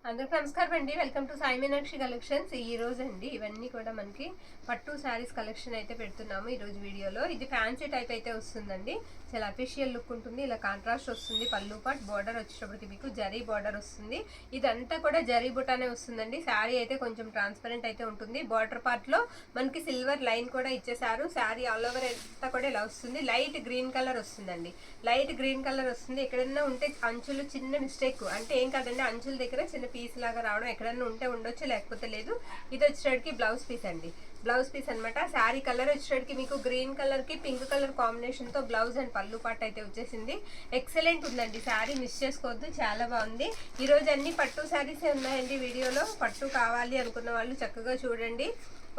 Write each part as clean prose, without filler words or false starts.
అందరికీ నమస్కారం అండి. Welcome to Sai Meenakshi collections. ఈ రోజు అండి ఇవన్నీ కూడా మనకి పట్టు శారీస్ కలెక్షన్ అయితే పెడుతున్నాము ఈ రోజు వీడియోలో. ఇది ఫ్యాన్సీ టైప్ అయితే వస్తుందండి. చాలా అఫీషియల్ లుక్ ఉంటుంది. ఇలా కాంట్రాస్ట్ వస్తుంది. పళ్ళు పాట్ బోర్డర్ వచ్చేటప్పటికి మీకు జరీ బోర్డర్ వస్తుంది. ఇదంతా కూడా జరీ బుటానే వస్తుందండి. శారీ అయితే కొంచెం ట్రాన్స్పరెంట్ అయితే ఉంటుంది. బోర్డర్ పార్ట్ లో మనకి సిల్వర్ లైన్ కూడా ఇచ్చేసారు. శారీ ఆల్ ఓవర్ అంతా కూడా ఇలా వస్తుంది. లైట్ గ్రీన్ కలర్ వస్తుందండి. లైట్ గ్రీన్ కలర్ వస్తుంది. ఎక్కడన్నా ఉంటే అంచులు చిన్న మిస్టేక్ అంటే ఏం కాదండి, అంచుల దగ్గర చిన్న పీస్ లాగా రావడం ఎక్కడన్నా ఉంటే ఉండొచ్చు, లేకపోతే లేదు. ఇది వచ్చేటికి బ్లౌజ్ పీస్ అండి. బ్లౌజ్ పీస్ అనమాట. శారీ కలర్ వచ్చేటికి మీకు గ్రీన్ కలర్ కి పింక్ కలర్ కాంబినేషన్ తో బ్లౌజ్ అండ్ పళ్ళు పాట అయితే వచ్చేసింది. ఎక్సలెంట్ ఉందండి. శారీ మిస్ చేసుకోవద్దు, చాలా బాగుంది. ఈ రోజు అన్ని పట్టు శారీసే ఉన్నాయండి వీడియోలో. పట్టు కావాలి అనుకున్న వాళ్ళు చక్కగా చూడండి.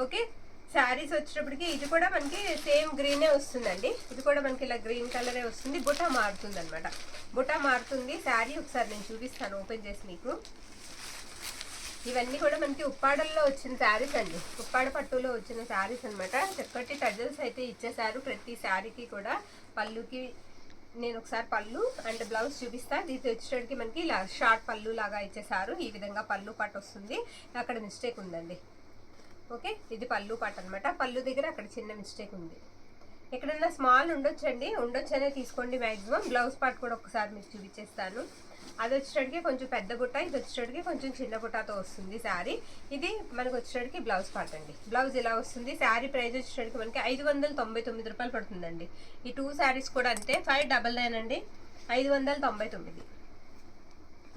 ఓకే, శారీస్ వచ్చేటప్పటికి ఇది కూడా మనకి సేమ్ గ్రీనే వస్తుందండి. ఇది కూడా మనకి ఇలా గ్రీన్ కలరే వస్తుంది. బుటా మారుతుంది అనమాట. బుటా మారుతుంది. శారీ ఒకసారి నేను చూపిస్తాను ఓపెన్ చేసి మీకు. ఇవన్నీ కూడా మనకి ఉప్పాడల్లో వచ్చిన శారీస్ అండి. ఉప్పాడ పట్టులో వచ్చిన శారీస్ అనమాట. చక్కటి టజల్స్ అయితే ఇచ్చేసారు ప్రతి శారీకి కూడా. పళ్ళుకి నేను ఒకసారి పళ్ళు అండ్ బ్లౌజ్ చూపిస్తా. ఇది వచ్చేటికి మనకి ఇలా షార్ట్ పళ్ళు లాగా ఇచ్చేసారు. ఈ విధంగా పళ్ళు పాటు వస్తుంది. అక్కడ మిస్టేక్ ఉందండి. ఓకే, ఇది పళ్ళు పాట అనమాట. పళ్ళు దగ్గర అక్కడ చిన్న మిస్టేక్ ఉంది. ఎక్కడన్నా స్మాల్ ఉండొచ్చండి, ఉండొచ్చనే తీసుకోండి మ్యాక్సిమం. బ్లౌజ్ పార్ట్ కూడా ఒకసారి మీకు చూపించేస్తాను. అది వచ్చేటికి కొంచెం పెద్ద బుట్ట, ఇది వచ్చేటికి కొంచెం చిన్న బుట్టతో వస్తుంది శారీ. ఇది మనకు వచ్చేటికి బ్లౌజ్ పార్ట్ అండి. బ్లౌజ్ ఇలా వస్తుంది. శారీ ప్రైస్ వచ్చేటికి మనకి 599 రూపాయలు పడుతుందండి. ఈ 2 శారీస్ కూడా అంతే. 599 అండి, 599.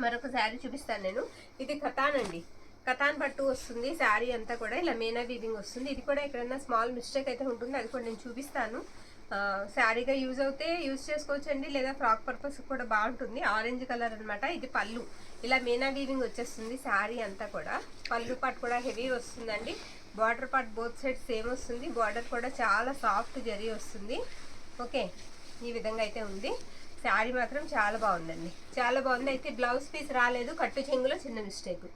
మరొక శారీ చూపిస్తాను నేను. ఇది కథాన్ అండి. కథాన్ పట్టు వస్తుంది. శారీ అంతా కూడా ఇలా మీనా వీవింగ్ వస్తుంది. ఇది కూడా ఎక్కడైనా స్మాల్ మిస్టేక్ అయితే ఉంటుంది, అది కూడా నేను చూపిస్తాను. శారీగా యూజ్ అవుతే యూజ్ చేసుకోవచ్చండి, లేదా ఫ్రాక్ పర్పస్ కూడా బాగుంటుంది. ఆరెంజ్ కలర్ అనమాట. ఇది పళ్ళు ఇలా మీనా వీవింగ్ వచ్చేస్తుంది. శారీ అంతా కూడా పళ్ళు పాట్ కూడా హెవీ వస్తుందండి. Border part both side same వస్తుంది. బార్డర్ కూడా చాలా సాఫ్ట్ జరీ వస్తుంది. ఓకే, ఈ విధంగా అయితే ఉంది. శారీ మాత్రం చాలా బాగుందండి, చాలా బాగుంది. అయితే బ్లౌజ్ పీస్ రాలేదు, కట్టు చెంగులో చిన్న మిస్టేక్,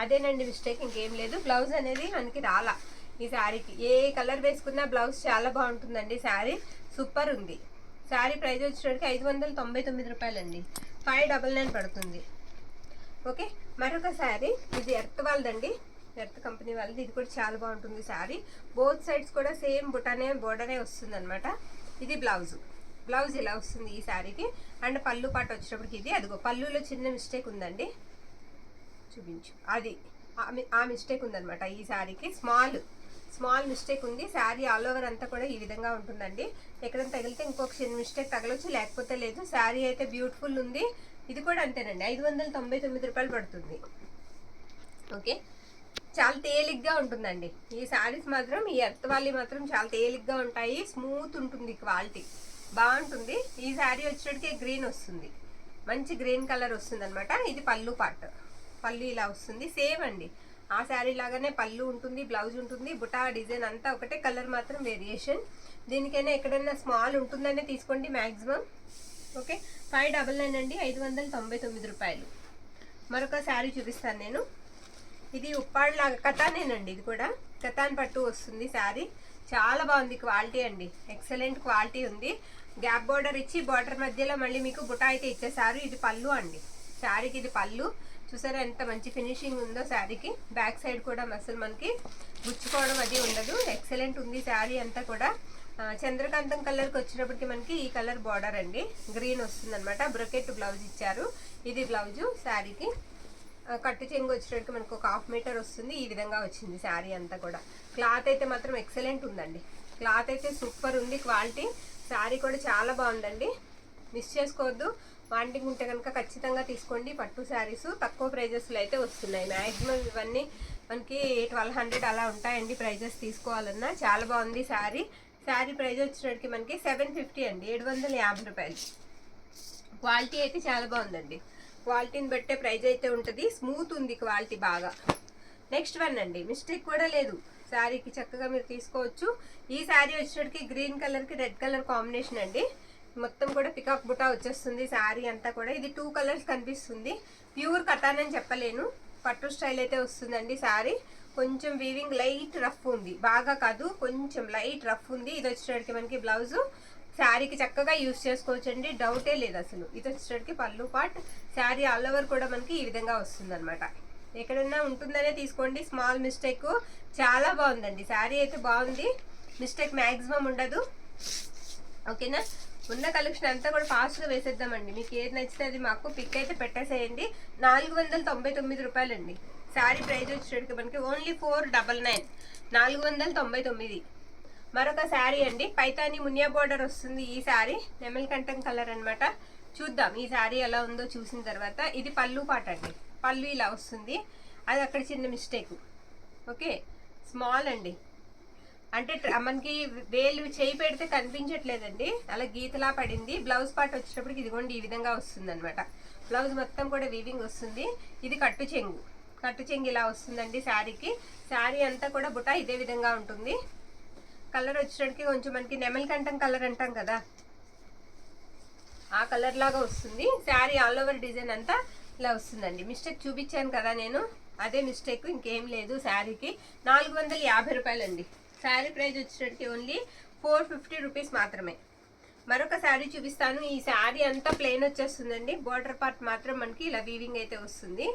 అదేనండి మిస్టేక్, ఇంకేం లేదు. బ్లౌజ్ అనేది మనకి రాలా ఈ శారీకి. ఏ కలర్ వేసుకున్నా బ్లౌజ్ చాలా బాగుంటుందండి. శారీ సూపర్ ఉంది. శారీ ప్రైస్ వచ్చేటికి 599 రూపాయలండి. 599 పడుతుంది. ఓకే, మరొక శారీ. ఇది ఎర్త్ వాళ్ళదండి, ఎర్త్ కంపెనీ వాళ్ళది. ఇది కూడా చాలా బాగుంటుంది శారీ. బోత్ సైడ్స్ కూడా సేమ్ బుటానే బోర్డరే వస్తుంది అనమాట. ఇది బ్లౌజ్. బ్లౌజ్ ఇలా వస్తుంది ఈ శారీకి. అండ్ పళ్ళు పాట వచ్చేటప్పటికి ఇది అదిగో పళ్ళులో చిన్న మిస్టేక్ ఉందండి, చూపించు. అది ఆ మిస్టేక్ ఉందనమాట ఈ శారీకి. స్మాల్ మిస్టేక్ ఉంది. శారీ ఆల్ ఓవర్ అంతా కూడా ఈ విధంగా ఉంటుందండి. ఎక్కడైనా తగిలితే ఇంకొక చిన్న మిస్టేక్ తగలొచ్చు, లేకపోతే లేదు. శారీ అయితే బ్యూటిఫుల్ ఉంది. ఇది కూడా అంతేనండి, 599 రూపాయలు పడుతుంది. ఓకే, చాలా తేలిగ్గా ఉంటుందండి ఈ శారీస్ మాత్రం. ఈ ఎర్త్ వాళ్ళు మాత్రం చాలా తేలిగ్గా ఉంటాయి. స్మూత్ ఉంటుంది, క్వాలిటీ బాగుంటుంది. ఈ శారీ వచ్చేటికి గ్రీన్ వస్తుంది, మంచి గ్రీన్ కలర్ వస్తుంది అనమాట. ఇది పళ్ళు పార్ట్. పళ్ళు ఇలా వస్తుంది సేమ్ అండి. ఆ శారీ లాగానే పళ్ళు ఉంటుంది, బ్లౌజ్ ఉంటుంది. బుటా డిజైన్ అంతా ఒకటే, కలర్ మాత్రం వేరియేషన్. దీనికైనా ఎక్కడైనా స్మాల్ ఉంటుందనే తీసుకోండి మ్యాక్సిమం. ఓకే, 599 అండి, 599 రూపాయలు. మరొక శారీ చూపిస్తాను నేను. ఇది ఉప్పాడ్ లాగా కథానేనండి. ఇది కూడా కథాన్ పట్టు వస్తుంది శారీ. చాలా బాగుంది, క్వాలిటీ అండి, ఎక్సలెంట్ క్వాలిటీ ఉంది. గ్యాప్ బార్డర్ ఇచ్చి బార్డర్ మధ్యలో మళ్ళీ మీకు బుటా అయితే ఇచ్చేసారు. ఇది పళ్ళు అండి శారీకి. ఇది పళ్ళు చూసారా ఎంత మంచి ఫినిషింగ్ ఉందో శారీకి. బ్యాక్ సైడ్ కూడా అసలు మనకి గుచ్చుకోవడం అది ఉండదు. ఎక్సలెంట్ ఉంది శారీ అంతా కూడా. చంద్రకాంతం కలర్కి వచ్చినప్పటికి మనకి ఈ కలర్ బార్డర్ అండి, గ్రీన్ వస్తుంది అనమాట. బ్రొకెట్ బ్లౌజ్ ఇచ్చారు. ఇది బ్లౌజు శారీకి. కట్టు చెంగు వచ్చేటప్పటికి మనకు ఒక 1/2 మీటర్ వస్తుంది. ఈ విధంగా వచ్చింది శారీ అంతా కూడా. క్లాత్ అయితే మాత్రం ఎక్సలెంట్ ఉందండి. క్లాత్ అయితే సూపర్ ఉంది, క్వాలిటీ. శారీ కూడా చాలా బాగుందండి, మిస్ చేసుకోవద్దు. వాంటింగ్ ఉంటే కనుక ఖచ్చితంగా తీసుకోండి. పట్టు శారీస్ తక్కువ ప్రైజెస్లో అయితే వస్తున్నాయి. మ్యాక్సిమం ఇవన్నీ మనకి 1200 అలా ఉంటాయండి ప్రైజెస్ తీసుకోవాలన్నా. చాలా బాగుంది శారీ. శారీ ప్రైజ్ వచ్చేటికి మనకి 750 అండి, 750 రూపాయలు. క్వాలిటీ అయితే చాలా బాగుందండి. క్వాలిటీని బట్టే ప్రైజ్ అయితే ఉంటుంది. స్మూత్ ఉంది క్వాలిటీ బాగా. నెక్స్ట్ వన్ అండి, మిస్టేక్ కూడా లేదు శారీకి, చక్కగా మీరు తీసుకోవచ్చు. ఈ శారీ వచ్చేటికి గ్రీన్ కలర్కి రెడ్ కలర్ కాంబినేషన్ అండి. మొత్తం కూడా పికాక్ బుటా వచ్చేస్తుంది శారీ అంతా కూడా. ఇది 2 కలర్స్ కనిపిస్తుంది. ప్యూర్ కథాన్ అని చెప్పలేను, పట్టు స్టైల్ అయితే వస్తుందండి శారీ. కొంచెం వీవింగ్ లైట్ రఫ్ ఉంది, బాగా కాదు, కొంచెం లైట్ రఫ్ ఉంది. ఇది వచ్చేటికి మనకి బ్లౌజు. శారీకి చక్కగా యూజ్ చేసుకోవచ్చండి, డౌటే లేదు అసలు. ఇది వచ్చేటికి పళ్ళు పార్ట్. శారీ ఆల్ ఓవర్ కూడా మనకి ఈ విధంగా వస్తుంది అనమాట. ఎక్కడన్నా ఉంటుందనే తీసుకోండి. స్మాల్ మిస్టేక్, చాలా బాగుందండి శారీ అయితే బాగుంది, మిస్టేక్ మ్యాక్సిమం ఉండదు. ఓకేనా, ఉన్న కలెక్షన్ అంతా కూడా ఫాస్ట్గా వేసేద్దామండి. మీకు ఏది నచ్చితే అది మాకు పిక్ అయితే పెట్టేసేయండి. 499 రూపాయలండి శారీ ప్రైస్ వచ్చేటికి మనకి ఓన్లీ 499, 499. మరొక శారీ అండి, పైతాని మునియా బోర్డర్ వస్తుంది. ఈ శారీ నెమల్ కంఠం కలర్ అనమాట. చూద్దాం ఈ శారీ ఎలా ఉందో చూసిన తర్వాత. ఇది పళ్ళు పాట అండి, పళ్ళు ఇలా వస్తుంది, అది అక్కడ చిన్న మిస్టేక్. ఓకే, స్మాల్ అండి, అంటే మనకి వేలు చేయి పెడితే కనిపించట్లేదండి, అలా గీతలా పడింది. బ్లౌజ్ పార్ట్ వచ్చేటప్పటికి ఇదిగోండి ఈ విధంగా వస్తుంది అనమాట. బ్లౌజ్ మొత్తం కూడా వీవింగ్ వస్తుంది. ఇది కట్టు చెంగు, కట్టు చెంగు ఇలా వస్తుందండి శారీకి. శారీ అంతా కూడా బుట్ట ఇదే విధంగా ఉంటుంది. కలర్ వచ్చేటప్పటికి కొంచెం మనకి నెమల్ కంఠం కలర్ అంటాం కదా, ఆ కలర్ లాగా వస్తుంది. శారీ ఆల్ ఓవర్ డిజైన్ అంతా ఇలా వస్తుందండి. మిస్టేక్ చూపించాను కదా నేను, అదే మిస్టేక్, ఇంకేం లేదు. శారీకి 450 రూపాయలండి. శారీ ప్రైస్ వచ్చేటప్పటికి ఓన్లీ 450 రూపీస్ మాత్రమే. మరొక శారీ చూపిస్తాను. ఈ శారీ అంతా ప్లెయిన్ వచ్చేస్తుందండి, బార్డర్ పార్ట్ మాత్రం మనకి ఇలా వీవింగ్ అయితే వస్తుంది.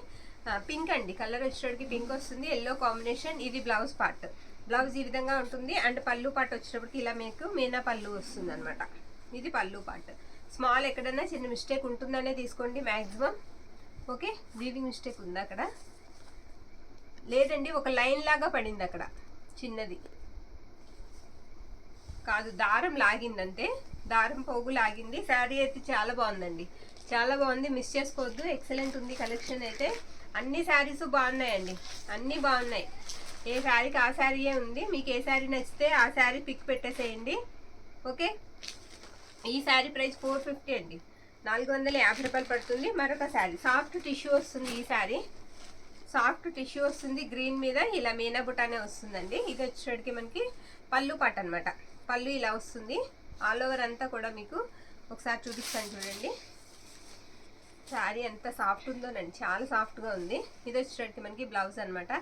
పింక్ అండి, కలర్ వచ్చేటప్పటికి పింక్ వస్తుంది, ఎల్లో కాంబినేషన్. ఇది బ్లౌజ్ పార్ట్, బ్లౌజ్ ఈ విధంగా ఉంటుంది. అండ్ పళ్ళు పార్ట్ వచ్చేటప్పటికి ఇలా మీకు మీనా పళ్ళు వస్తుంది అనమాట. ఇది పళ్ళు పార్ట్. స్మాల్ ఎక్కడన్నా చిన్న మిస్టేక్ ఉంటుందనే తీసుకోండి మ్యాక్సిమం. ఓకే, వీవింగ్ మిస్టేక్ ఉంది అక్కడ, లేదండి ఒక లైన్ లాగా పడింది అక్కడ చిన్నది కాదు, దారం లాగిందంతే, దారం పోగు లాగింది. శారీ అయితే చాలా బాగుందండి, చాలా బాగుంది, మిస్ చేసుకోవద్దు. ఎక్సలెంట్ ఉంది కలెక్షన్ అయితే. అన్ని శారీస్ బాగున్నాయండి, అన్నీ బాగున్నాయి. ఏ శారీకి ఆ శారీయే ఉంది. మీకు ఏ శారీ నచ్చితే ఆ శారీ పిక్ పెట్టేసేయండి. ఓకే, ఈ శారీ ప్రైస్ 450 అండి, 450 రూపాయలు పడుతుంది. మరొక శారీ సాఫ్ట్ టిష్యూ వస్తుంది. ఈ శారీ సాఫ్ట్ టిష్యూ వస్తుంది, గ్రీన్ మీద ఇలా మీనా బుటానే వస్తుందండి. ఇది వచ్చేటికి మనకి పళ్ళు పాట అనమాట. పళ్ళు ఇలా వస్తుంది, ఆల్ ఓవర్ అంతా కూడా మీకు ఒకసారి చూపిస్తాను చూడండి. శారీ ఎంత సాఫ్ట్ ఉందోనండి, చాలా సాఫ్ట్గా ఉంది. ఇది వచ్చేటికి మనకి బ్లౌజ్ అనమాట.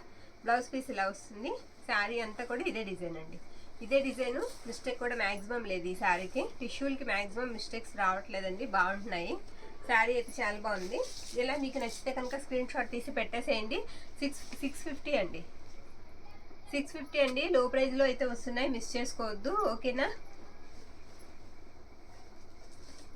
బ్లౌజ్ పీస్ ఇలా వస్తుంది. శారీ అంతా కూడా ఇదే డిజైన్ అండి, ఇదే డిజైన్. మిస్టేక్ కూడా మ్యాక్సిమం లేదు ఈ శారీకి. టిష్యూలకి మ్యాక్సిమం మిస్టేక్స్ రావట్లేదండి, బాగుంటున్నాయి. శారీ అయితే చాలా బాగుంది. ఇలా మీకు నచ్చితే కనుక స్క్రీన్ షాట్ తీసి పెట్టేసేయండి. 650 అండి, 650 అండి. లో ప్రైస్లో అయితే వస్తున్నాయి, మిస్ చేసుకోవద్దు. ఓకేనా,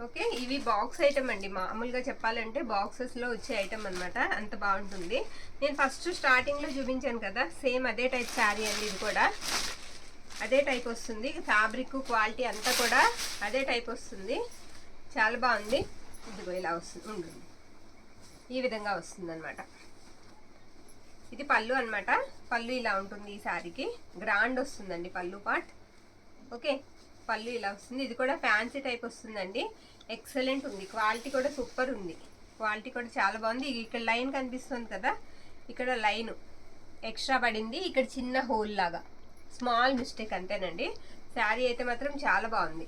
ఓకే. ఇవి బాక్స్ ఐటమ్ అండి, మామూలుగా చెప్పాలంటే బాక్సెస్లో వచ్చే ఐటమ్ అనమాట. అంత బాగుంటుంది. నేను ఫస్ట్ స్టార్టింగ్లో చూపించాను కదా, సేమ్ అదే టైప్ శారీ అండి. ఇది కూడా అదే టైప్ వస్తుంది, ఫ్యాబ్రిక్ క్వాలిటీ అంతా కూడా అదే టైప్ వస్తుంది. చాలా బాగుంది. ఇదిగో ఇలా వస్తుంది, ఉంటుంది ఈ విధంగా వస్తుంది అనమాట. ఇది పళ్ళు అనమాట. పళ్ళు ఇలా ఉంటుంది ఈ శారీకి, గ్రాండ్ వస్తుందండి పళ్ళు పార్ట్. ఓకే, పళ్ళు ఇలా వస్తుంది. ఇది కూడా ఫ్యాన్సీ టైప్ వస్తుందండి, ఎక్సలెంట్ ఉంది. క్వాలిటీ కూడా సూపర్ ఉంది, క్వాలిటీ కూడా చాలా బాగుంది. ఇక్కడ లైన్ కనిపిస్తుంది కదా, ఇక్కడ లైన్ ఎక్స్ట్రా పడింది, ఇక్కడ చిన్న హోల్ లాగా, స్మాల్ మిస్టేక్ అంతేనండి. శారీ అయితే మాత్రం చాలా బాగుంది.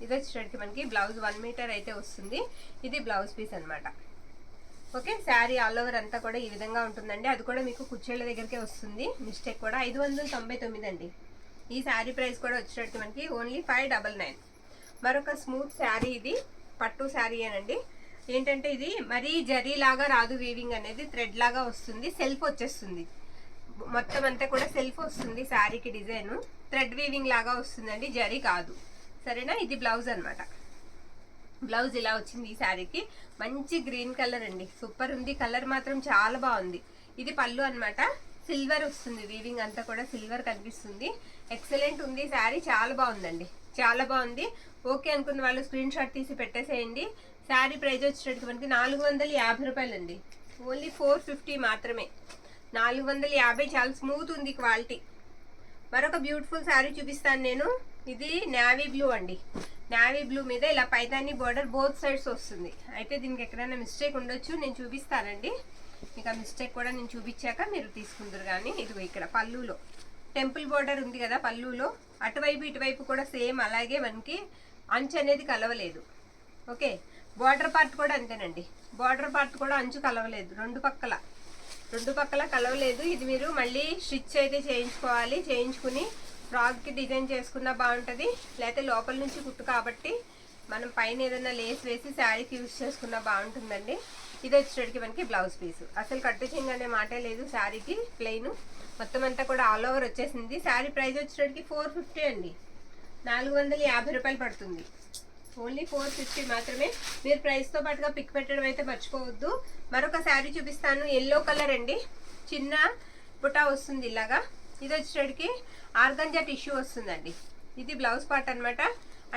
ఇది వచ్చేటప్పటికి మనకి బ్లౌజ్ 1 మీటర్ అయితే వస్తుంది. ఇది బ్లౌజ్ పీస్ అనమాట. ఓకే, శారీ ఆల్ ఓవర్ అంతా కూడా ఈ విధంగా ఉంటుందండి. అది కూడా మీకు కుచ్చేళ్ళ దగ్గరికే వస్తుంది. మిస్టేక్ కూడా 599 అండి. ఈ శారీ ప్రైస్ కూడా వచ్చేటట్టు మనకి ఓన్లీ 599. మరొక స్మూత్ శారీ, ఇది పట్టు శారీ అనండి. ఏంటంటే ఇది మరీ జరీ లాగా రాదు, వీవింగ్ అనేది థ్రెడ్ లాగా వస్తుంది, సెల్ఫ్ వచ్చేస్తుంది. మొత్తం అంతా కూడా సెల్ఫ్ వస్తుంది శారీకి. డిజైన్ థ్రెడ్ వీవింగ్ లాగా వస్తుందండి, జరీ కాదు. సరేనా, ఇది బ్లౌజ్ అనమాట. బ్లౌజ్ ఇలా వచ్చింది ఈ శారీకి. మంచి గ్రీన్ కలర్ అండి, సూపర్ ఉంది. కలర్ మాత్రం చాలా బాగుంది. ఇది పళ్ళు అనమాట. సిల్వర్ వస్తుంది, వీవింగ్ అంతా కూడా సిల్వర్ కనిపిస్తుంది. ఎక్సలెంట్ ఉంది శారీ, చాలా బాగుందండి, చాలా బాగుంది. ఓకే అనుకున్న వాళ్ళు స్క్రీన్ షాట్ తీసి పెట్టేసేయండి. శారీ ప్రైస్ వచ్చేటట్టు మనకి 450 రూపాయలండి, ఓన్లీ 450 మాత్రమే. 450, చాలా స్మూత్ ఉంది క్వాలిటీ. మరొక బ్యూటిఫుల్ శారీ చూపిస్తాను నేను. ఇది నేవీ బ్లూ అండి. నేవీ బ్లూ మీద ఇలా పైతాని బోర్డర్ బోత్ సైడ్స్ వస్తుంది. అయితే దీనికి ఎక్కడైనా మిస్టేక్ ఉండొచ్చు, నేను చూపిస్తానండి. మీకు ఆ మిస్టేక్ కూడా నేను చూపించాక మీరు తీసుకుందరు. కానీ ఇదిగో ఇక్కడ పళ్ళులో టెంపుల్ బోర్డర్ ఉంది కదా, పళ్ళులో అటువైపు ఇటువైపు కూడా సేమ్ అలాగే మనకి అంచు అనేది కలవలేదు. ఓకే, బార్డర్ పార్ట్ కూడా అంతేనండి, బార్డర్ పార్ట్ కూడా అంచు కలవలేదు, రెండు పక్కల కలవలేదు. ఇది మీరు మళ్ళీ స్టిచ్ అయితే చేయించుకోవాలి. చేయించుకుని ఫ్రాక్కి డిజైన్ చేసుకున్నా బాగుంటుంది, లేకపోతే లోపల నుంచి కుట్టు కాబట్టి మనం పైన ఏదైనా లేస్ వేసి శారీకి యూజ్ చేసుకున్నా బాగుంటుందండి. ఇది వచ్చేటికి మనకి బ్లౌజ్ పీస్. అసలు కట్టు చెంగు అనే మాటే లేదు శారీకి, ప్లెయిన్ మొత్తం అంతా కూడా ఆల్ ఓవర్ వచ్చేసింది. శారీ ప్రైస్ వచ్చేటికి 450 అండి, 450 రూపాయలు పడుతుంది. ఓన్లీ 450 మాత్రమే. మీరు ప్రైస్తో పాటుగా పిక్ పెట్టడం అయితే మర్చిపోవద్దు. మరొక శారీ చూపిస్తాను, ఎల్లో కలర్ అండి, చిన్న బుటా వస్తుంది ఇలాగా. ఇది వచ్చేటికి ఆర్గంజా టిష్యూ వస్తుందండి. ఇది బ్లౌజ్ పార్ట్ అనమాట.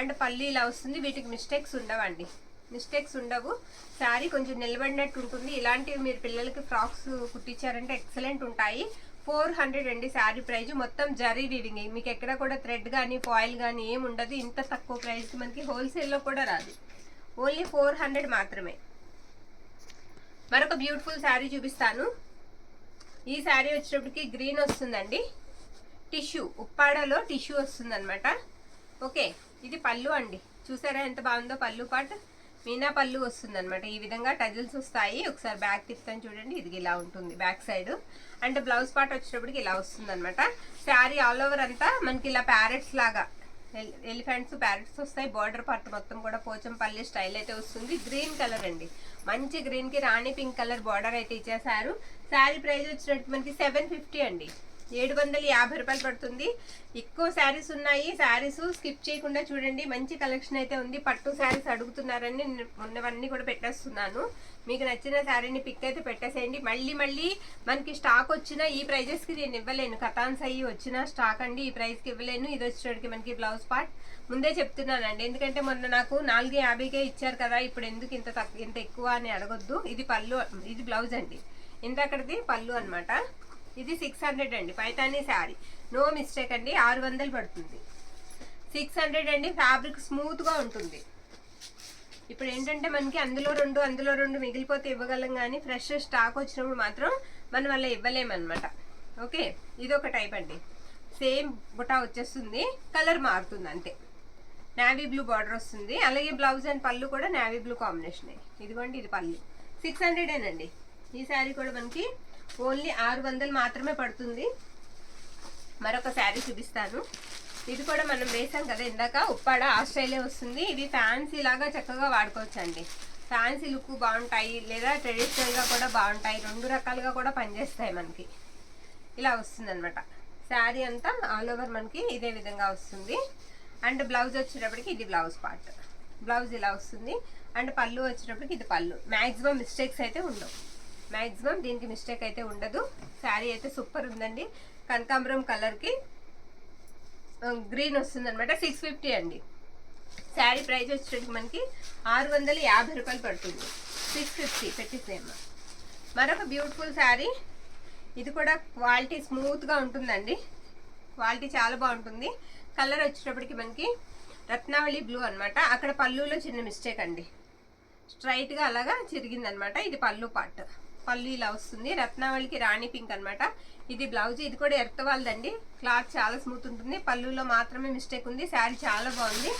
అండ్ పల్లి ఇలా వస్తుంది. వీటికి మిస్టేక్స్ ఉండవండి, మిస్టేక్స్ ఉండవు. శారీ కొంచెం నిలబడినట్టు ఉంటుంది. ఇలాంటివి మీరు పిల్లలకి ఫ్రాక్స్ కుట్టించారంటే ఎక్సలెంట్ ఉంటాయి. 400 అండి శారీ ప్రైజ్. మొత్తం జరీ వీవింగ్, మీకు ఎక్కడ కూడా థ్రెడ్ కానీ ఫాయిల్ కానీ ఏమి ఉండదు. ఇంత తక్కువ ప్రైస్కి మనకి హోల్సేల్లో కూడా రాదు. ఓన్లీ 400 మాత్రమే. మరొక బ్యూటిఫుల్ శారీ చూపిస్తాను. ఈ శారీ వచ్చేటప్పటికి గ్రీన్ వస్తుందండి, టిష్యూ, ఉప్పాడలో టిష్యూ వస్తుంది అనమాట. ఓకే, ఇది పళ్ళు అండి. చూసారా ఎంత బాగుందో పళ్ళు పార్ట్. మీనా పళ్ళు వస్తుంది అనమాట. ఈ విధంగా టజిల్స్ వస్తాయి. ఒకసారి బ్యాక్ తిప్పుతాను చూడండి, ఇది ఇలా ఉంటుంది back side. And blouse part వచ్చేటప్పటికి ఇలా వస్తుంది అనమాట. శారీ ఆల్ ఓవర్ అంతా మనకి ఇలా ప్యారెట్స్ లాగా, ఎలిఫెంట్స్ ప్యారెట్స్ వస్తాయి. బార్డర్ పార్ట్ మొత్తం కూడా పోచంపల్లి స్టైల్ అయితే వస్తుంది. గ్రీన్ కలర్ అండి, మంచి గ్రీన్ కి రాణి పింక్ కలర్ బార్డర్ అయితే ఇచ్చేసారు. శారీ ప్రైస్ వచ్చినట్టు మనకి 750 అండి, 750 రూపాయలు పడుతుంది. ఎక్కువ శారీస్ ఉన్నాయి. శారీస్ స్కిప్ చేయకుండా చూడండి, మంచి కలెక్షన్ అయితే ఉంది. పట్టు శారీస్ అడుగుతున్నారని ఉన్నవన్నీ కూడా పెట్టేస్తున్నాను. మీకు నచ్చిన శారీని పిక్ అయితే పెట్టేసేయండి. మళ్ళీ మనకి స్టాక్ వచ్చిన ఈ ప్రైజెస్కి నేను ఇవ్వలేను. కథాన్స్ అయ్యి వచ్చిన స్టాక్ అండి, ఈ ప్రైస్కి ఇవ్వలేను. ఇది వచ్చేటికి మనకి బ్లౌజ్ పార్ట్ ముందే చెప్తున్నానండి, ఎందుకంటే మొన్న నాకు 450కే ఇచ్చారు కదా, ఇప్పుడు ఎందుకు ఇంత ఎక్కువ అని అడగొద్దు. ఇది పళ్ళు, ఇది బ్లౌజ్ అండి, ఇంతకటిది పళ్ళు అనమాట. ఇది 600 అండి, పైతానీ శారీ, నో మిస్టేక్ అండి, 600 పడుతుంది. 600 అండి. ఫ్యాబ్రిక్ స్మూత్గా ఉంటుంది. ఇప్పుడు ఏంటంటే మనకి అందులో రెండు మిగిలిపోతే ఇవ్వగలం, కానీ ఫ్రెష్ స్టాక్ వచ్చినప్పుడు మాత్రం మనం వల్ల ఇవ్వలేమన్నమాట. ఓకే, ఇది ఒక టైప్ అండి. సేమ్ బుటా వచ్చేస్తుంది, కలర్ మారుతుంది అంతే. నేవీ బ్లూ బార్డర్ వస్తుంది. అలాగే బ్లౌజ్ అండ్ పళ్ళు కూడా నేవీ బ్లూ కాంబినేషన్. ఇదిగోండి, ఇది పళ్ళు. 600 అండి. ఈ శారీ కూడా మనకి ఓన్లీ 600 మాత్రమే పడుతుంది. మరొక శారీ చూపిస్తాను. ఇది కూడా మనం వేసాం కదా ఇందాక, ఉప్పాడ ఆ స్టైలే వస్తుంది. ఇది ఫ్యాన్సీ లాగా చక్కగా వాడుకోవచ్చు అండి. ఫ్యాన్సీ లుక్ బాగుంటాయి, లేదా ట్రెడిషనల్గా కూడా బాగుంటాయి. రెండు రకాలుగా కూడా పనిచేస్తాయి మనకి. ఇలా వస్తుంది అనమాట. శారీ అంతా ఆల్ ఓవర్ మనకి ఇదే విధంగా వస్తుంది. అండ్ బ్లౌజ్ వచ్చేటప్పటికి ఇది బ్లౌజ్ పార్ట్, బ్లౌజ్ ఇలా వస్తుంది. అండ్ పళ్ళు వచ్చేటప్పటికి ఇది పళ్ళు. మ్యాక్సిమం మిస్టేక్స్ అయితే ఉండవు, మ్యాక్సిమం దీనికి మిస్టేక్ అయితే ఉండదు. శారీ అయితే సూపర్ ఉందండి. కనకాంబరం కలర్కి గ్రీన్ వస్తుంది అనమాట. 650 అండి. శారీ ప్రైస్ వచ్చేటప్పటికి మనకి 650 రూపాయలు పడుతుంది. 650 పెట్టేసేమ్మా. మరొక బ్యూటిఫుల్ శారీ. ఇది కూడా క్వాలిటీ స్మూత్గా ఉంటుందండి, క్వాలిటీ చాలా బాగుంటుంది. కలర్ వచ్చేటప్పటికి మనకి రత్నావళి బ్లూ అనమాట. అక్కడ పళ్ళులో చిన్న మిస్టేక్ అండి, స్ట్రైట్గా అలాగా చిరిగిందనమాట. ఇది పళ్ళు పార్ట్, పళ్ళు ఇలా వస్తుంది. రత్నావళికి రాణి పింక్ అనమాట. ఇది బ్లౌజ్. ఇది కూడా ఎర్త్ వాళ్ళదండి, క్లాత్ చాలా స్మూత్ ఉంటుంది. పళ్ళులో మాత్రమే మిస్టేక్ ఉంది. శారీ చాలా బాగుంది.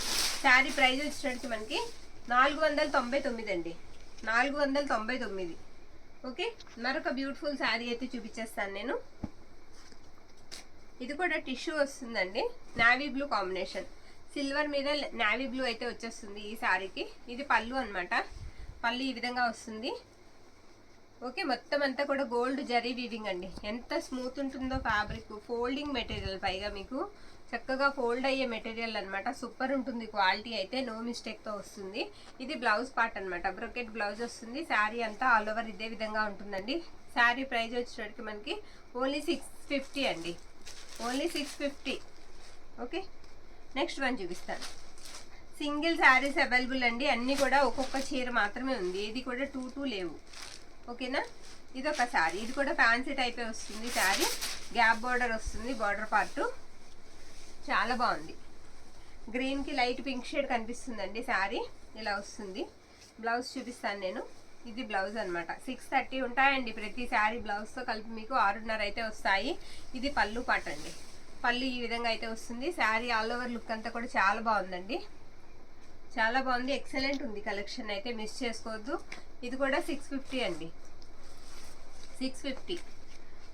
శారీ ప్రైస్ వచ్చేటప్పటికి మనకి 499 అండి, 499. ఓకే, మరొక బ్యూటిఫుల్ శారీ అయితే చూపించేస్తాను నేను. ఇది కూడా టిష్యూ వస్తుందండి, నావీ బ్లూ కాంబినేషన్. సిల్వర్ మీద నావీ బ్లూ అయితే వచ్చేస్తుంది ఈ శారీకి. ఇది పళ్ళు అనమాట. పళ్ళు ఈ విధంగా వస్తుంది. ఓకే, మొత్తం అంతా కూడా గోల్డ్ జరీ వీవింగ్ అండి. ఎంత స్మూత్ ఉంటుందో ఫ్యాబ్రిక్. ఫోల్డింగ్ మెటీరియల్, పైగా మీకు చక్కగా ఫోల్డ్ అయ్యే మెటీరియల్ అనమాట. సూపర్ ఉంటుంది క్వాలిటీ అయితే, నో మిస్టేక్తో వస్తుంది. ఇది బ్లౌజ్ పార్ట్ అనమాట, బ్రొకెట్ బ్లౌజ్ వస్తుంది. శారీ అంతా ఆల్ ఓవర్ ఇదే విధంగా ఉంటుందండి. శారీ ప్రైస్ వచ్చేటప్పటికి మనకి ఓన్లీ 650 అండి, ఓన్లీ 650. ఓకే, నెక్స్ట్ వన్ చూపిస్తాను. సింగిల్ శారీస్ అవైలబుల్ అండి, అన్నీ కూడా ఒక్కొక్క చీర మాత్రమే ఉంది, ఇది కూడా 2 లేవు. ఓకేనా, ఇది ఒక శారీ. ఇది కూడా ఫ్యాన్సీ టైపే వస్తుంది శారీ. గ్యాప్ బార్డర్ వస్తుంది, బార్డర్ పార్ట్ చాలా బాగుంది. గ్రీన్కి లైట్ పింక్ షేడ్ కనిపిస్తుందండి శారీ. ఇలా వస్తుంది. బ్లౌజ్ చూపిస్తాను నేను. ఇది బ్లౌజ్ అనమాట. 630 ఉంటాయండి ప్రతి శారీ బ్లౌజ్తో కలిపి మీకు 6:30 అయితే వస్తాయి. ఇది పళ్ళు పార్ట్ అండి. పళ్ళు ఈ విధంగా అయితే వస్తుంది. శారీ ఆల్ ఓవర్ లుక్ అంతా కూడా చాలా బాగుందండి, చాలా బాగుంది. ఎక్సలెంట్ ఉంది కలెక్షన్ అయితే, మిస్ చేసుకోవద్దు. ఇది కూడా 650 అండి, 650.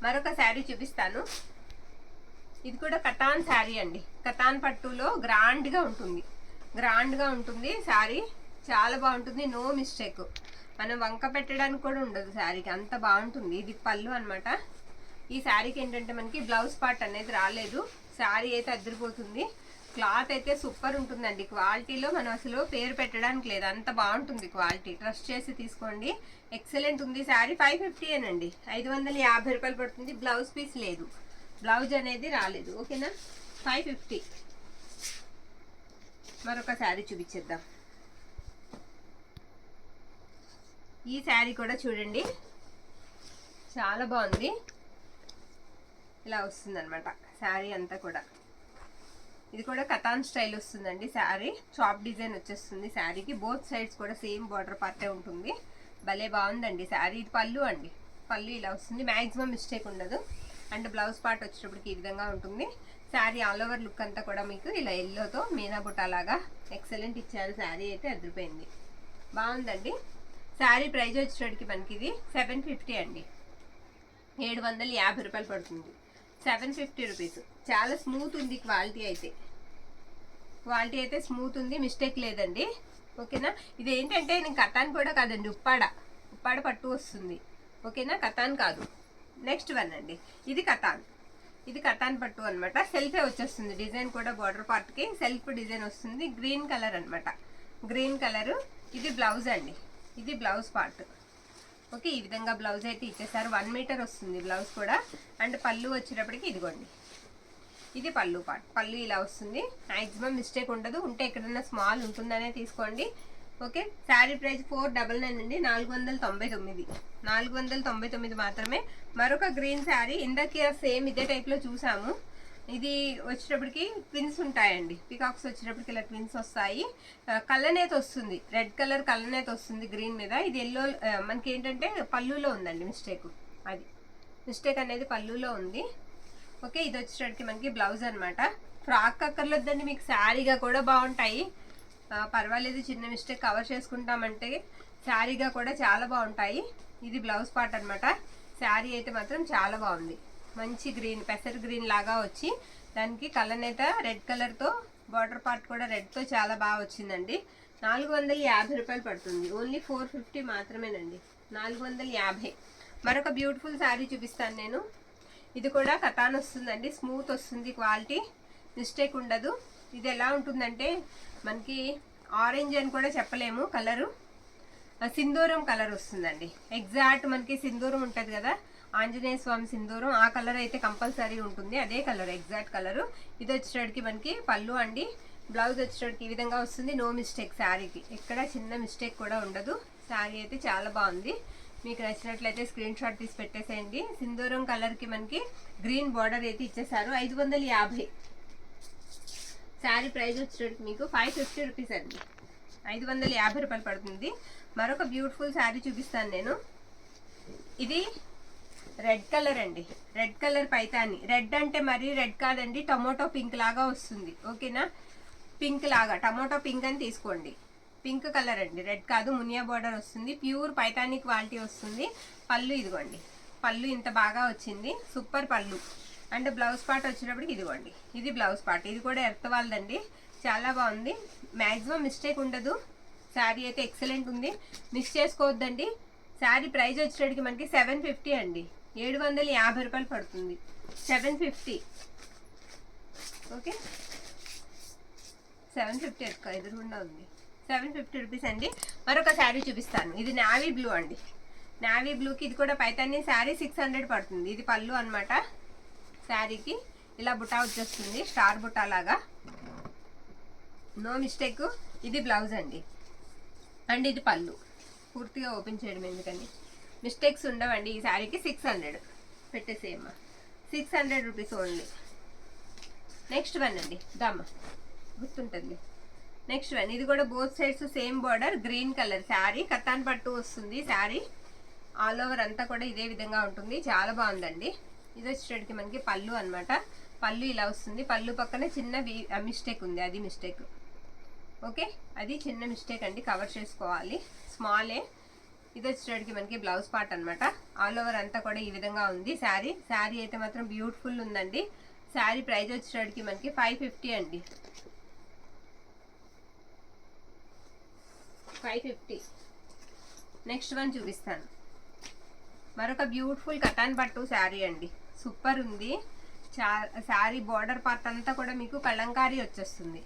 మరొక శారీ చూపిస్తాను. ఇది కూడా కటాన్ శారీ అండి. కటాన్ పట్టులో గ్రాండ్గా ఉంటుంది, గ్రాండ్గా ఉంటుంది శారీ. చాలా బాగుంటుంది, నో మిస్టేక్. మనం వంక పెట్టడానికి కూడా ఉండదు శారీకి, అంత బాగుంటుంది. ఇది పళ్ళు అనమాట. ఈ శారీకి ఏంటంటే మనకి బ్లౌజ్ పార్ట్ అనేది రాలేదు. శారీ అయితే అదిరిపోతుంది. క్లాత్ అయితే సూపర్ ఉంటుందండి. క్వాలిటీలో మనం అసలు పేరు పెట్టడానికి లేదు, అంత బాగుంటుంది క్వాలిటీ. ట్రస్ట్ చేసి తీసుకోండి, ఎక్సలెంట్ ఉంది. శారీ 550 ఏనండి, 550 రూపాయలు పడుతుంది. బ్లౌజ్ పీస్ లేదు, బ్లౌజ్ అనేది రాలేదు. ఓకేనా, 550. మరొక శారీ చూపించేద్దాం. ఈ శారీ కూడా చూడండి, చాలా బాగుంది. ఇలా వస్తుంది అనమాట శారీ అంతా కూడా. ఇది కూడా కతాన్ స్టైల్ వస్తుందండి శారీ. చాప్ డిజైన్ వచ్చేస్తుంది శారీకి. బోత్ సైడ్స్ కూడా సేమ్ బార్డర్ పార్టే ఉంటుంది. భలే బాగుందండి శారీ. ఇది పళ్ళు అండి, పళ్ళు ఇలా వస్తుంది. మ్యాక్సిమం మిస్టేక్ ఉండదు. అండ్ బ్లౌజ్ పార్ట్ వచ్చేటప్పటికి ఈ విధంగా ఉంటుంది. శారీ ఆల్ ఓవర్ లుక్ అంతా కూడా మీకు ఇలా ఎల్లోతో మీనా బుట్టాలాగా ఎక్సలెంట్ ఇచ్చారు. శారీ అయితే అదిరిపోయింది, బాగుందండి. శారీ ప్రైస్ వచ్చేటప్పటికి మనకి ఇది 750 అండి, 750 రూపాయలు పడుతుంది. 750 రూపీస్. చాలా స్మూత్ ఉంది క్వాలిటీ అయితే, క్వాలిటీ అయితే స్మూత్ ఉంది, మిస్టేక్ లేదండి. ఓకేనా, ఇది ఏంటంటే నేను కతాన్ కూడా కాదండి, ఉప్పాడ పట్టు వస్తుంది. ఓకేనా, కతాన్ కాదు. నెక్స్ట్ వన్ అండి, ఇది కతాన్ పట్టు అనమాట. సెల్ఫే వచ్చేస్తుంది డిజైన్ కూడా. బార్డర్ పార్ట్కి సెల్ఫ్ డిజైన్ వస్తుంది. గ్రీన్ కలర్ అనమాట, గ్రీన్ కలరు. ఇది బ్లౌజ్ అండి, ఇది బ్లౌజ్ పార్ట్. ఓకే, ఈ విధంగా బ్లౌజ్ అయితే ఇచ్చేసారు. 1 మీటర్ వస్తుంది బ్లౌజ్ కూడా. అండ్ పళ్ళు వచ్చేటప్పటికి ఇదిగోండి, ఇది పళ్ళు పార్ట్. పళ్ళు ఇలా వస్తుంది. మ్యాక్సిమం మిస్టేక్ ఉండదు, ఉంటే ఎక్కడన్నా స్మాల్ ఉంటుందనే తీసుకోండి. ఓకే, శారీ ప్రైస్ 499 అండి, 499, 499 మాత్రమే. మరొక గ్రీన్ శారీ, ఇందాక సేమ్ ఇదే టైప్లో చూసాము. ఇది వచ్చేటప్పటికి ట్విన్స్ ఉంటాయండి, పికాక్స్ వచ్చేటప్పటికి ఇలా ట్విన్స్ వస్తాయి. కళ్ళనేత వస్తుంది, రెడ్ కలర్ కళ్ళనేత వస్తుంది గ్రీన్ మీద. ఇది ఎల్లో మనకి ఏంటంటే పళ్ళులో ఉందండి మిస్టేక్, అది మిస్టేక్ అనేది పళ్ళులో ఉంది. ఓకే, ఇది వచ్చేటప్పటికి మనకి బ్లౌజ్ అనమాట. ఫ్రాక్ అక్కర్లేదండి, మీకు శారీగా కూడా బాగుంటాయి. పర్వాలేదు, చిన్న మిస్టేక్ కవర్ చేసుకుంటామంటే శారీగా కూడా చాలా బాగుంటాయి. ఇది బ్లౌజ్ పార్ట్ అనమాట. శారీ అయితే మాత్రం చాలా బాగుంది. మంచి గ్రీన్, పెసర్ గ్రీన్ లాగా వచ్చి దానికి కలనేత రెడ్ కలర్తో, బార్డర్ పార్ట్ కూడా రెడ్తో చాలా బాగా వచ్చిందండి. 450 రూపాయలు పడుతుంది. ఓన్లీ 450 మాత్రమేనండి, 450. మరొక బ్యూటిఫుల్ శారీ చూపిస్తాను నేను. ఇది కూడా కతాన్ వస్తుందండి, స్మూత్ వస్తుంది క్వాలిటీ, మిస్టేక్ ఉండదు. ఇది ఎలా ఉంటుందంటే మనకి ఆరెంజ్ అని కూడా చెప్పలేము కలరు, సింధూరం కలర్ వస్తుందండి. ఎగ్జాక్ట్ మనకి సింధూరం ఉంటుంది కదా, ఆంజనేయ స్వామి సింధూరం, ఆ కలర్ అయితే కంపల్సరీ ఉంటుంది. అదే కలర్, ఎగ్జాక్ట్ కలరు. ఇది వచ్చేటప్పటికి మనకి పళ్ళు అండి. బ్లౌజ్ వచ్చేటప్పటికి ఈ విధంగా వస్తుంది. నో మిస్టేక్ శారీకి, ఎక్కడ చిన్న మిస్టేక్ కూడా ఉండదు. శారీ అయితే చాలా బాగుంది. మీకు నచ్చినట్లయితే స్క్రీన్ షాట్ తీసి పెట్టేసేయండి. సింధూరం కలర్కి మనకి గ్రీన్ బార్డర్ అయితే ఇచ్చేసారు. 550. శారీ ప్రైస్ వచ్చేటప్పటికి మీకు 550 రూపీస్ అండి, 550 రూపాయలు పడుతుంది. మరొక బ్యూటిఫుల్ శారీ చూపిస్తాను నేను. ఇది రెడ్ కలర్ అండి, రెడ్ కలర్ పైతాని. రెడ్ అంటే మరీ రెడ్ కాదండి, టమోటో పింక్ లాగా వస్తుంది. ఓకేనా, పింక్ లాగా, టమోటో పింక్ అని తీసుకోండి. పింక్ కలర్ అండి, రెడ్ కాదు. మునియా బార్డర్ వస్తుంది, ప్యూర్ పైతాని క్వాలిటీ వస్తుంది. పళ్ళు ఇదిగోండి, పళ్ళు ఇంత బాగా వచ్చింది, సూపర్ పళ్ళు. అండ్ బ్లౌజ్ పార్ట్ వచ్చేటప్పటికి ఇదిగోండి, ఇది బ్లౌజ్ పార్ట్. ఇది కూడా ఎర్త్ వాళ్ళదండి, చాలా బాగుంది. మ్యాక్సిమం మిస్టేక్ ఉండదు. శారీ అయితే ఎక్సలెంట్ ఉంది, మిస్ చేసుకోవద్దండి. శారీ ప్రైస్ వచ్చేటప్పటికి మనకి 750 అండి, 750 రూపాయలు పడుతుంది. 750. ఓకే, 750 ఎదురుగుండా ఉంది. 750 రూపీస్ అండి. మరొక శారీ చూపిస్తాను. ఇది నావీ బ్లూ అండి, నావీ బ్లూకి ఇది కూడా పైతాని శారీ 600 పడుతుంది. ఇది పళ్ళు అనమాట. శారీకి ఇలా బుటా వచ్చేస్తుంది, స్టార్ బుటా లాగా, నో మిస్టేక్. ఇది బ్లౌజ్ అండి, అండ్ ఇది పళ్ళు. పూర్తిగా ఓపెన్ చేయడం ఎందుకని, మిస్టేక్స్ ఉండవండి. ఈ శారీకి 600 పెట్టేసేమ్మా, 600 రూపీస్ ఓన్లీ. నెక్స్ట్ వన్ అండి, దమ్మ గుర్తుంటుంది. నెక్స్ట్ వన్, ఇది కూడా both sides same border, green colour sari, katan పట్టు వస్తుంది. శారీ ఆల్ ఓవర్ అంతా కూడా ఇదే విధంగా ఉంటుంది, చాలా బాగుందండి. ఇది వచ్చేటికి మనకి పళ్ళు అనమాట. పళ్ళు ఇలా వస్తుంది. పళ్ళు పక్కన చిన్న మిస్టేక్ ఉంది, అది మిస్టేక్. ఓకే, అది చిన్న మిస్టేక్ అండి, కవర్ చేసుకోవాలి, స్మాలే. ఇది వచ్చేటికి మనకి బ్లౌజ్ పార్ట్ అనమాట. ఆల్ ఓవర్ అంతా కూడా ఈ విధంగా ఉంది శారీ. శారీ అయితే మాత్రం బ్యూటిఫుల్ ఉందండి. శారీ ప్రైస్ వచ్చేటికి మనకి 550 అండి, 550. నెక్స్ట్ వన్ చూపిస్తాను. మరొక బ్యూటిఫుల్ కటాన్ పట్టు శారీ అండి, సూపర్ ఉంది. శారీ బార్డర్ పార్ట్ అంతా కూడా మీకు కలంకారీ వచ్చేస్తుంది.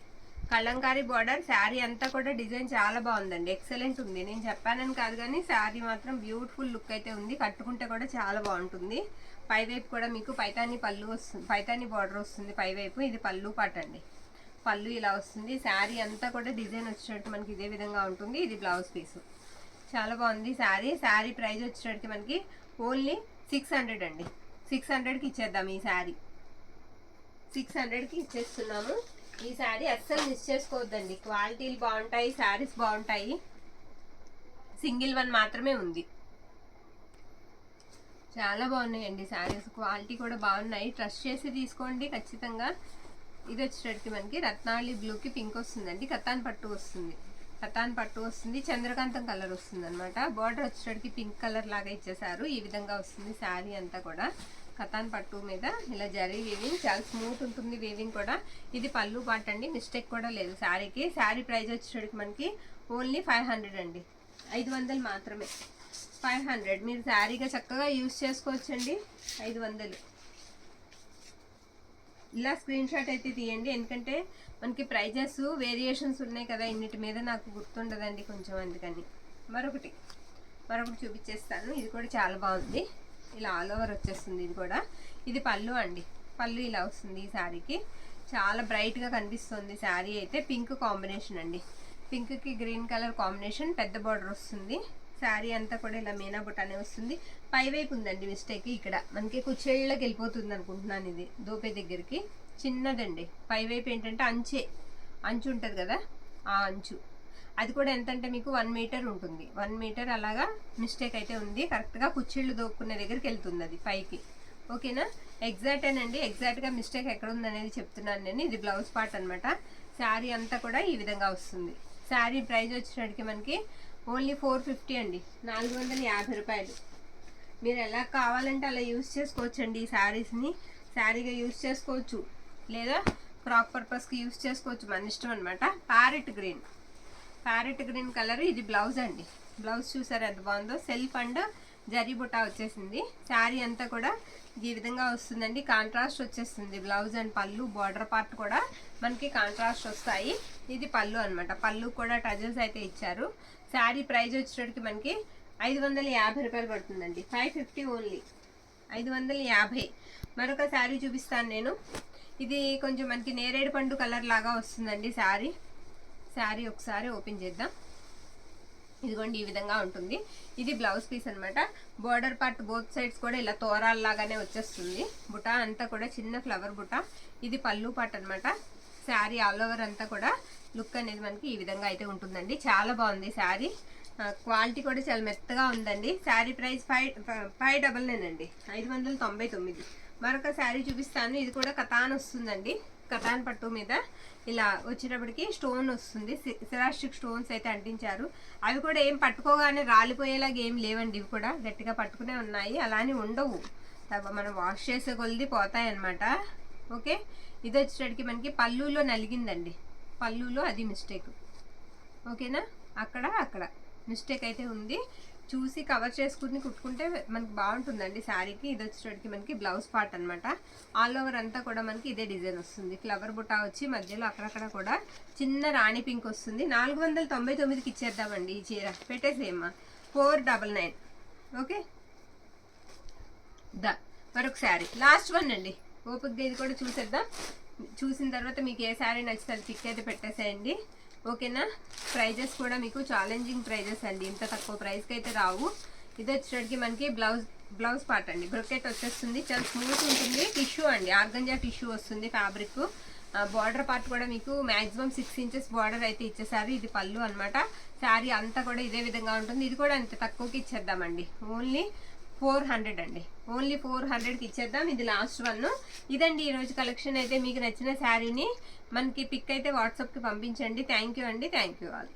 కలంకారీ బార్డర్, శారీ అంతా కూడా డిజైన్ చాలా బాగుందండి, ఎక్సలెంట్ ఉంది. నేను చెప్పానని కాదు కానీ శారీ మాత్రం బ్యూటిఫుల్ లుక్ అయితే ఉంది. కట్టుకుంటే కూడా చాలా బాగుంటుంది. పైవైపు కూడా మీకు పైతాని పళ్ళు వస్తుంది, పైతాని బార్డర్ వస్తుంది పైవైపు. ఇది పళ్ళు పార్ట్ అండి, పళ్ళు ఇలా వస్తుంది. శారీ అంతా కూడా డిజైన్ వచ్చేటట్టు మనకి ఇదే విధంగా ఉంటుంది. ఇది బ్లౌజ్ పీసు, చాలా బాగుంది శారీ. శారీ ప్రైస్ వచ్చేటట్టు మనకి ఓన్లీ 600 అండి. 600కి ఇచ్చేద్దాం ఈ శారీ, 600కి ఇచ్చేస్తున్నాము. ఈ శారీ అస్సలు మిస్ చేసుకోవద్దండి, క్వాలిటీలు బాగుంటాయి, శారీస్ బాగుంటాయి. సింగిల్ వన్ మాత్రమే ఉంది. చాలా బాగున్నాయండి శారీస్, క్వాలిటీ కూడా బాగున్నాయి. ట్రస్ట్ చేసి తీసుకోండి ఖచ్చితంగా. ఇది వచ్చేటట్టు మనకి రత్నావళి బ్లూకి పింక్ వస్తుందండి, కతాన్ పట్టు వస్తుంది. కతాన్ పట్టు వస్తుంది, చంద్రకాంతం కలర్ వస్తుంది అనమాట. బార్డర్ వచ్చేటట్టుకి పింక్ కలర్ లాగా ఇచ్చేసారు. ఈ విధంగా వస్తుంది శారీ అంతా కూడా. కతాన్ పట్టు మీద ఇలా జరీ వీవింగ్, చాలా స్మూత్ ఉంటుంది వీవింగ్ కూడా. ఇది పళ్ళు పార్ట్ అండి, మిస్టేక్ కూడా లేదు శారీకి. శారీ ప్రైస్ వచ్చేటట్టుకి మనకి ఓన్లీ 500 అండి, 500 మాత్రమే. 500 మీరు శారీగా చక్కగా యూజ్ చేసుకోవచ్చండి. 500 ఇలా స్క్రీన్ షాట్ అయితే తీయండి, ఎందుకంటే మనకి ప్రైజెస్ వేరియేషన్స్ ఉన్నాయి కదా, ఇన్నిటి మీద నాకు గుర్తుండదండి కొంచెం, అందుకని. మరొకటి చూపించేస్తాను. ఇది కూడా చాలా బాగుంది, ఇలా ఆల్ ఓవర్ వచ్చేస్తుంది. ఇది కూడా, ఇది పళ్ళు అండి, పళ్ళు ఇలా వస్తుంది ఈ శారీకి. చాలా బ్రైట్గా కనిపిస్తుంది శారీ అయితే. పింక్ కాంబినేషన్ అండి, పింక్కి గ్రీన్ కలర్ కాంబినేషన్, పెద్ద బార్డర్ వస్తుంది. శారీ అంతా కూడా ఇలా మీనా బుట్టానే వస్తుంది. పైవైపు ఉందండి మిస్టేక్, ఇక్కడ మనకి కుచ్చేళ్ళకి వెళ్ళిపోతుంది అనుకుంటున్నాను. ఇది దోపే దగ్గరికి చిన్నదండి. పైవైపు ఏంటంటే అంచు ఉంటుంది కదా, ఆ అంచు. అది కూడా ఎంత అంటే మీకు 1 మీటర్ ఉంటుంది, 1 మీటర్ అలాగా మిస్టేక్ అయితే ఉంది. కరెక్ట్గా కుచ్చిళ్ళు దోపుకునే దగ్గరికి వెళ్తుంది అది పైకి. ఓకేనా, ఎగ్జాక్టేనండి. ఎగ్జాక్ట్గా మిస్టేక్ ఎక్కడ ఉందనేది చెప్తున్నాను నేను. ఇది బ్లౌజ్ పార్ట్ అనమాట. శారీ అంతా కూడా ఈ విధంగా వస్తుంది. శారీ ప్రైస్ వచ్చేటికి మనకి ఓన్లీ 450 అండి, 450 రూపాయలు. మీరు ఎలా కావాలంటే అలా యూజ్ చేసుకోవచ్చండి. ఈ శారీస్ని శారీగా యూజ్ చేసుకోవచ్చు, లేదా ఫ్రాక్ పర్పస్కి యూజ్ చేసుకోవచ్చు, మన ఇష్టం అనమాట. Parrot green colour. ఇది బ్లౌజ్ అండి, బ్లౌజ్ చూసారు ఎంత బాగుందో. సెల్ఫ్ అండ్ జరీ బుట్టా వచ్చేసింది. శారీ అంతా కూడా ఈ విధంగా వస్తుందండి, కాంట్రాస్ట్ వచ్చేస్తుంది. బ్లౌజ్ అండ్ పళ్ళు, బార్డర్ పార్ట్ కూడా మనకి కాంట్రాస్ట్ వస్తాయి. ఇది పళ్ళు అనమాట, పళ్ళు కూడా టజల్స్ అయితే ఇచ్చారు. శారీ ప్రైస్ వచ్చేటికి మనకి 550 రూపాయలు పడుతుందండి, 550 ఓన్లీ, 550. మరొక శారీ చూపిస్తాను నేను. ఇది కొంచెం మనకి నేరేడు పండు కలర్ లాగా వస్తుందండి శారీ ఒకసారి ఓపెన్ చేద్దాం. ఇదిగోండి ఈ విధంగా ఉంటుంది. ఇది బ్లౌజ్ పీస్ అనమాట. బార్డర్ పార్ట్ బోత్ సైడ్స్ కూడా ఇలా తోరాల లాగానే వచ్చేస్తుంది. బుటా అంతా కూడా చిన్న ఫ్లవర్ బుటా. ఇది పళ్ళు పార్ట్ అనమాట. శారీ ఆల్ ఓవర్ అంతా కూడా లుక్ అనేది మనకి ఈ విధంగా అయితే ఉంటుందండి. చాలా బాగుంది శారీ, క్వాలిటీ కూడా చాలా మెత్తగా ఉందండి. శారీ ప్రైస్ 599 అండి, 599. మరొక శారీ చూపిస్తాను. ఇది కూడా కతాన్ వస్తుందండి, కతాన్ పట్టు మీద ఇలా వచ్చేటప్పటికి స్టోన్ వస్తుంది. సెరాస్టిక్ స్టోన్స్ అయితే అంటించారు. అవి కూడా ఏం పట్టుకోగానే రాలిపోయేలాగా ఏం లేవండి, ఇవి కూడా గట్టిగా పట్టుకునే ఉన్నాయి. అలానే ఉండవు, మనం వాష్ చేసే కొలిది పోతాయి అన్నమాట. ఓకే, ఇది వచ్చేటప్పటికి మనకి పళ్ళులో నలిగిందండి, పళ్ళులో అది మిస్టేక్. ఓకేనా, అక్కడ మిస్టేక్ అయితే ఉంది. చూసి కవర్ చేసుకుని కుట్టుకుంటే మనకి బాగుంటుందండి శారీకి. ఇది వచ్చేటప్పటికి మనకి బ్లౌజ్ పార్ట్ అనమాట. ఆల్ ఓవర్ అంతా కూడా మనకి ఇదే డిజైన్ వస్తుంది. ఫ్లవర్ బుటా వచ్చి మధ్యలో అక్కడక్కడ కూడా చిన్న రాణి పింక్ వస్తుంది. 499కి ఇచ్చేద్దామండి ఈ చీర. పెట్టేసేమ్మా, 499. ఓకే, మరొక శారీ, లాస్ట్ వన్ అండి. ఓపికగా ఇది కూడా చూసేద్దాం. చూసిన తర్వాత మీకు ఏ శారీ నచ్చితే అది పిక్ అయితే పెట్టేసేయండి. ఓకేనా, ప్రైజెస్ కూడా మీకు ఛాలెంజింగ్ ప్రైజెస్ అండి, ఇంత తక్కువ ప్రైస్కి అయితే రావు. ఇది వచ్చేటికి మనకి బ్లౌజ్ పార్ట్ అండి, బ్రొకెట్ వచ్చేస్తుంది. చాలా స్మూత్ ఉంటుంది. టిష్యూ అండి, ఆర్గంజా టిష్యూ వస్తుంది ఫ్యాబ్రిక్. బార్డర్ పార్ట్ కూడా మీకు మ్యాక్సిమం 6 ఇంచెస్ బార్డర్ అయితే ఇచ్చేసారు. ఇది పళ్ళు అనమాట. శారీ అంతా కూడా ఇదే విధంగా ఉంటుంది. ఇది కూడా అంత తక్కువకి ఇచ్చేద్దామండి, ఓన్లీ 400 అండి, ఓన్లీ 400కి ఇచ్చేద్దాం. ఇది లాస్ట్ వన్. ఇదండి ఈరోజు కలెక్షన్ అయితే. మీకు నచ్చిన శారీని మనకి పిక్ అయితే వాట్సాప్కి పంపించండి. థ్యాంక్ యూ అండి, థ్యాంక్ యూ ఆల్.